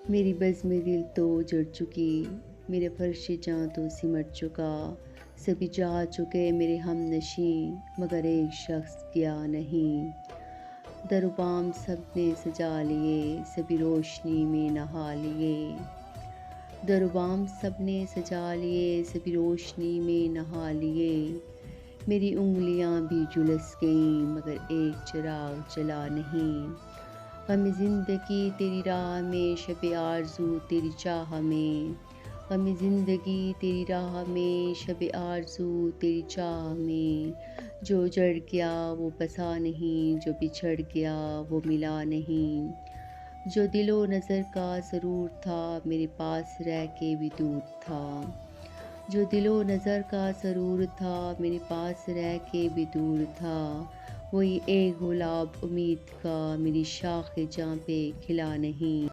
میری بزم دل تو جڑ چکی، میرے فرش جاں تو سمٹ چکا، سبھی جا چکے میرے ہم نشیں مگر ایک شخص گیا نہیں۔ در و بام سب نے سجا لیے، سبھی روشنی میں نہا لیے۔ در و بام سب نے سجا لیے، سبھی روشنی میں نہا لیے۔ میری انگلیاں بھی جھلس گئیں مگر ایک چراغ جلا نہیں۔ غم زندگی تیری راہ میں، شب آرزو تیری چاہ میں۔ غم زندگی تیری راہ میں، شب آرزو تیری چاہ میں۔ جو جڑ گیا وہ بسا نہیں، جو بچھڑ گیا وہ ملا نہیں۔ جو دل و نظر کا ضرور تھا، میرے پاس رہ کے بھی دور تھا۔ جو دل و نظر کا ضرور تھا، میرے پاس رہ کے بھی دور تھا۔ وہی ایک گلاب امید کا، میری شاخ جاں پہ کھلا نہیں۔